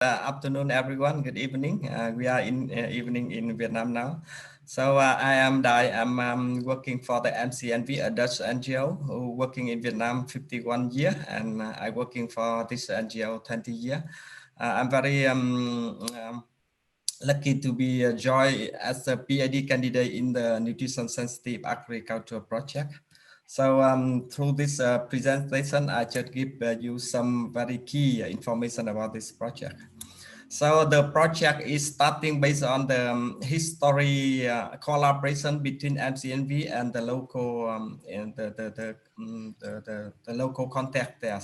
Afternoon, everyone. Good evening. We are in evening in Vietnam now. So I am Dai. I'm working for the MCNV, a Dutch NGO, who working in Vietnam 51 years, and I working for this NGO 20 years. I'm very lucky to be joined as a PhD candidate in the nutrition sensitive agriculture project. So through this presentation, I just give you some very key information about this project. So the project is starting based on the history collaboration between MCNV and the local and the local contact there.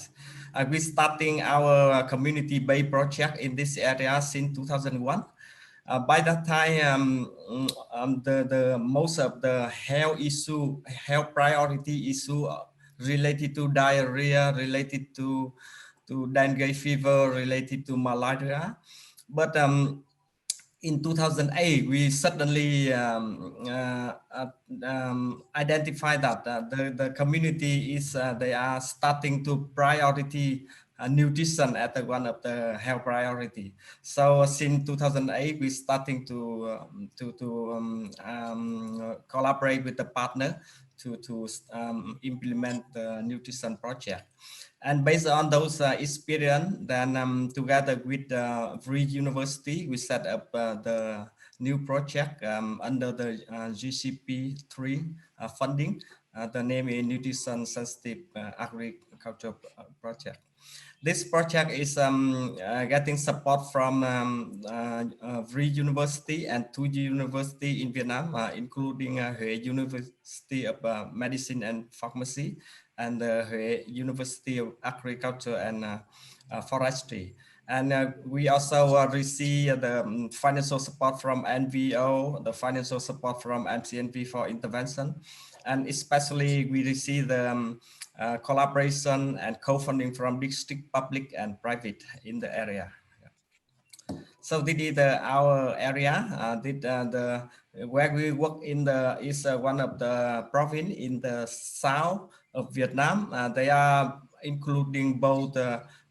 We're starting our community-based project in this area since 2001. By that time, the most of the health priority issue related to diarrhea, related to dengue fever, related to malaria. But in 2008, we suddenly identified that the community is they are starting to priority nutrition as one of the health priority. So since 2008, we starting to collaborate with the partner to implement the nutrition project. And based on those experience, then together with Free University, we set up the new project under the GCP3 funding. The name is Nutrition Sensitive Agriculture Project. This project is getting support from Free University and two university in Vietnam, including Hue University of Medicine and Pharmacy and the Hue University of Agriculture and Forestry. And we also receive the financial support from NWO, the financial support from MCNV for intervention. And especially we receive the collaboration and co-funding from district, public and private in the area. So this is our area. Where we work in is one of the province in the south of Vietnam. They are including both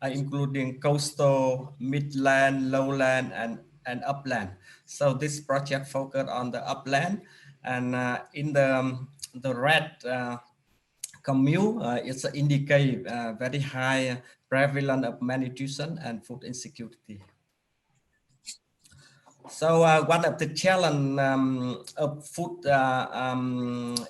including coastal, midland, lowland, and upland. So this project focused on the upland, and in the red commune, it's indicate very high prevalence of malnutrition and food insecurity. So one of the challenge of food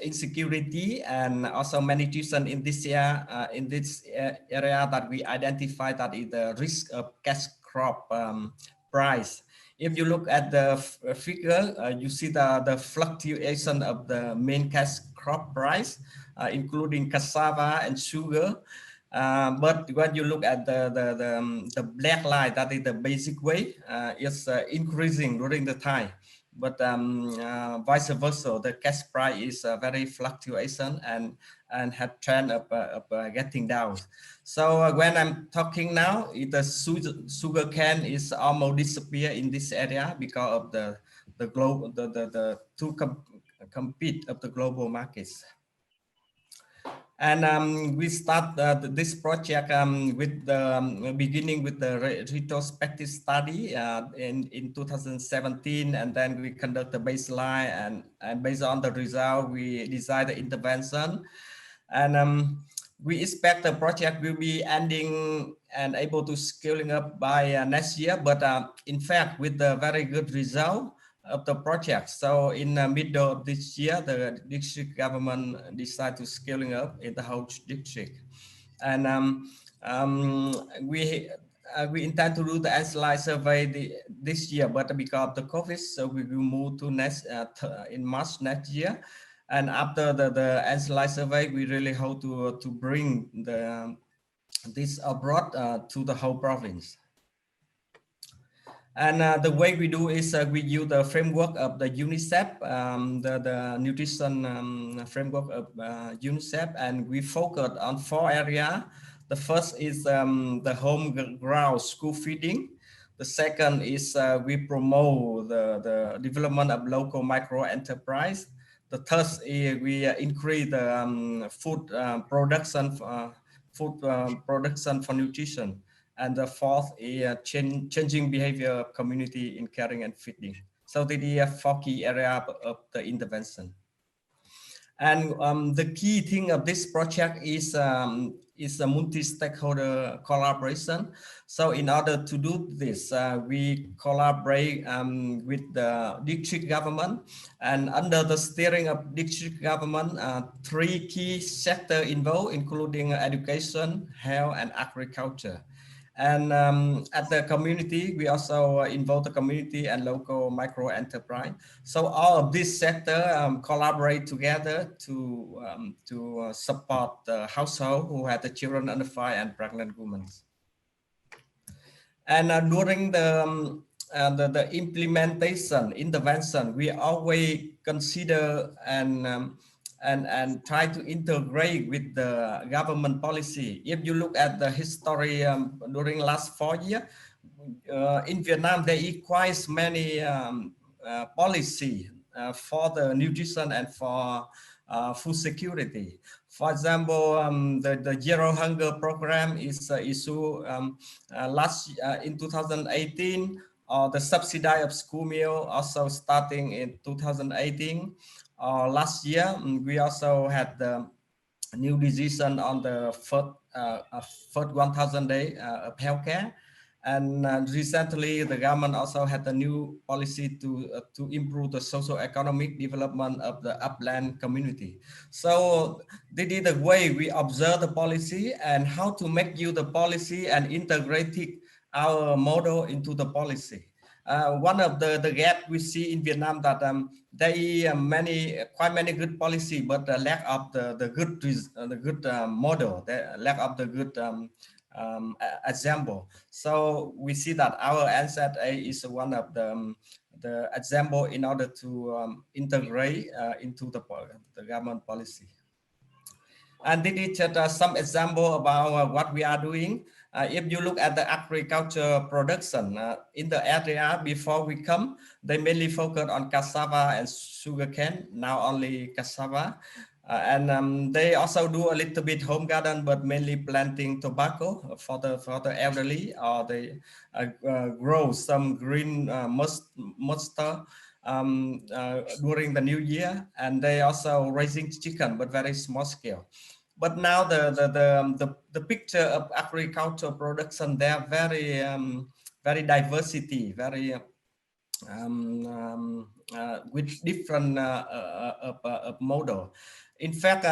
insecurity and also malnutrition in this area that we identify that is the risk of cash crop price. If you look at the figure, you see the fluctuation of the main cash crop price, including cassava and sugar. But when you look at the black line, that is the basic weight, it's increasing during the time. But vice versa, the cash price is very fluctuation and have trend of getting down. So when I'm talking now, the sugar cane is almost disappear in this area because of the global compete of the global markets. And we start this project with the beginning with the retrospective study in 2017, and then we conduct the baseline, and based on the result, we decide the intervention. And we expect the project will be ending and able to scaling up by next year. But in fact, with the very good result of the project, so in the middle of this year, the district government decided to scaling up in the whole district, and we intend to do the ancillary survey this year, but because of the COVID, so we will move to next in March next year. And after the ancillary survey, we really hope to bring this abroad to the whole province. And the way we do is we use the framework of the UNICEF, the nutrition framework of UNICEF, and we focus on 4 areas. The first is the home ground school feeding. The second is we promote the development of local micro enterprise. The third is we increase the food production for nutrition. And the fourth is changing behavior of community in caring and feeding. So the 4 key area of the intervention. And the key thing of this project is a multi-stakeholder collaboration. So in order to do this, we collaborate with the district government, and under the steering of district government, 3 key sectors involved, including education, health, and agriculture. And at the community, we also involve the community and local micro enterprise. So all of this sector collaborate together to support the household who have the children under 5 and pregnant women. And during the implementation intervention, we always consider and try to integrate with the government policy. If you look at the history during last 4 years, in Vietnam, there is quite many policy for the nutrition and for food security. For example, the Zero Hunger program is issued in 2018. The subsidy of school meal also starting in 2018. Last year, we also had the new decision on the first 1,000 days of healthcare. And recently, the government also had a new policy to improve the socio-economic development of the upland community. So this is the way we observe the policy and how to make use the policy and integrate our model into the policy. One of the gap we see in Vietnam that there are quite many good policy, but the lack of the good model, the lack of the good example. So we see that our NZA is one of the example in order to integrate into the government policy. And this is just some example about what we are doing. If you look at the agriculture production in the area before we come, they mainly focus on cassava and sugarcane, now only cassava. And they also do a little bit home garden, but mainly planting tobacco for the elderly, or they grow some green mustard during the new year, and they also raising chicken, but very small scale. But now the picture of agricultural production, they are very diversity, very with different model. In fact,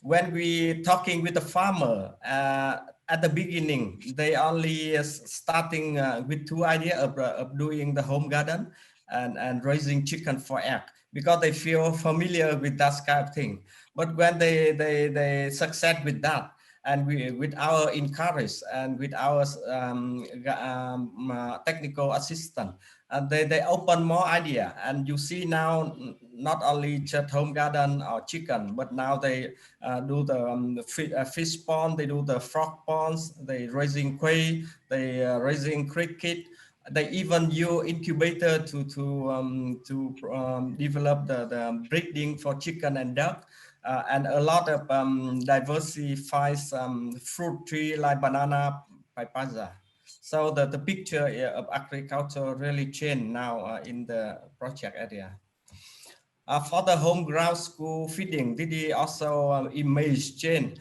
when we talking with the farmer at the beginning, they only starting with 2 ideas of doing the home garden and raising chicken for egg, because they feel familiar with that kind of thing. But when they succeed with that, and with our encourage and with our technical assistant, and they open more idea. And you see now not only just home garden or chicken, but now they do the fish pond, they do the frog ponds, they raising quail, they raising cricket. They even use incubator to develop the breeding for chicken and duck. And a lot of diversified fruit tree like banana, papaya. So the picture of agriculture really changed now in the project area. For the home ground school feeding, did it also image change?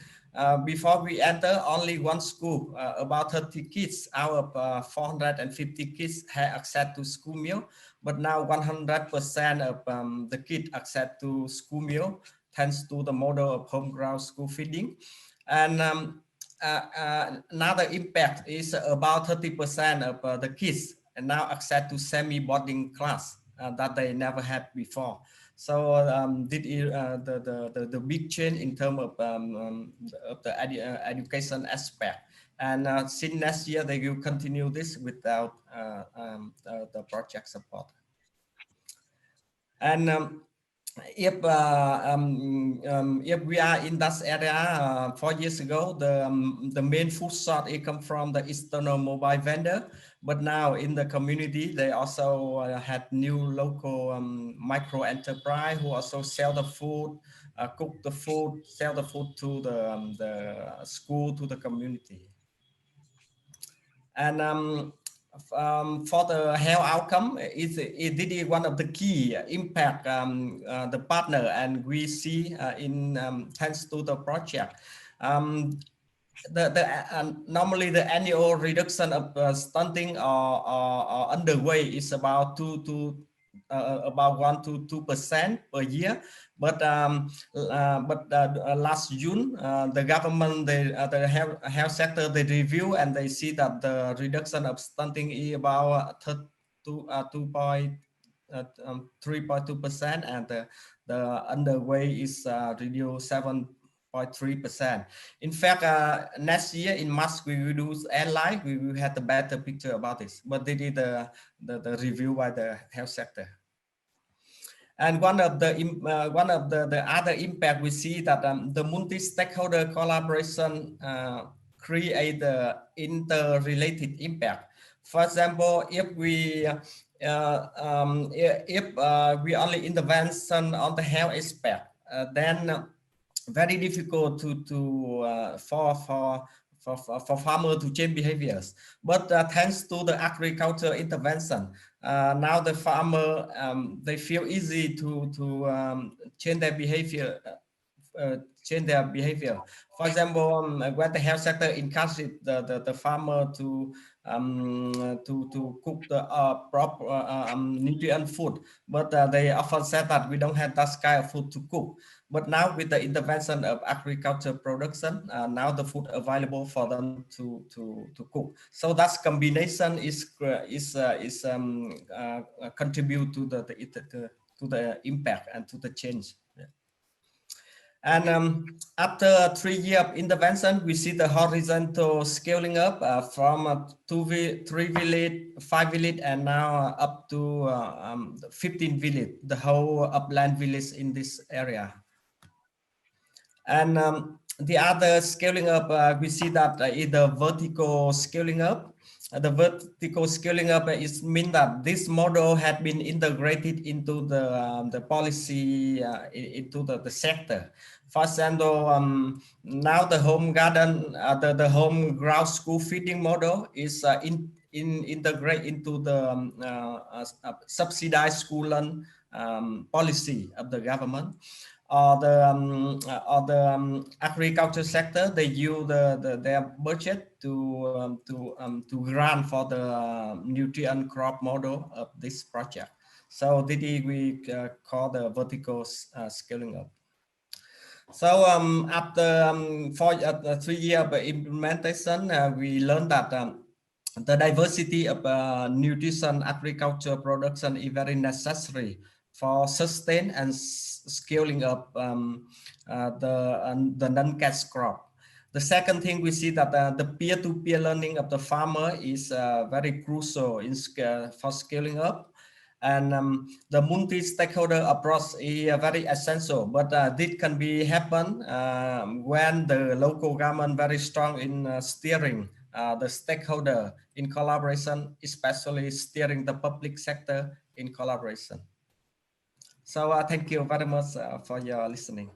Before we enter, only one school, about 30 kids out of 450 kids had access to school meal. But now 100% of the kids access to school meal, thanks to the model of home ground school feeding. And another impact is about 30% of the kids and now access to semi-boarding class that they never had before. So this is the big change in terms of the education aspect. And since next year, they will continue this without the project support. And if we are in that area 4 years ago, the main food source it come from the external mobile vendor. But now in the community, they also had new local micro enterprise who also sell the food, cook the food, sell the food to the school, to the community. And for the health outcome, it is one of the key impact the partner, and we see in thanks to the project. Normally the annual reduction of stunting or underweight is about about 1 to 2% per year, but last June the government, the health sector, they review and they see that the reduction of stunting is about 3.2%, and the underweight is reduced 7.3%. In fact, next year in March we will do airline. We will have a better picture about this. But they did the review by the health sector. And one of the other impact we see that the multi-stakeholder collaboration create the interrelated impact. For example, if we only intervention on the health aspect, then very difficult for farmers to change behaviors. But thanks to the agriculture intervention, now the farmer they feel easy to change their behavior. For example, when the health sector encourages the farmer to cook the proper nutrient food, but they often said that we don't have that kind of food to cook. But now with the intervention of agriculture production, now the food available for them to cook. So that combination contribute to the impact and to the change. And after 3 years of intervention, we see the horizontal scaling up from 3 village, 5 village, and now up to 15 village, the whole upland village in this area. And the other scaling up, we see that is the vertical scaling up. The vertical scaling up is mean that this model had been integrated into the policy, into the sector. For example, now the home garden, the home ground school feeding model is integrated into the subsidized school lunch policy of the government. Or the agriculture sector, they use their budget to grant for the nutrient crop model of this project. So this we call the vertical scaling up. So after 3 years of implementation, we learned that the diversity of nutrition agriculture production is very necessary for sustain and scaling up the non-cash crop. The second thing we see that the peer-to-peer learning of the farmer is very crucial for scaling up. And the multi-stakeholder approach is very essential, but this can be happen when the local government very strong in steering the stakeholder in collaboration, especially steering the public sector in collaboration. So thank you very much for your listening.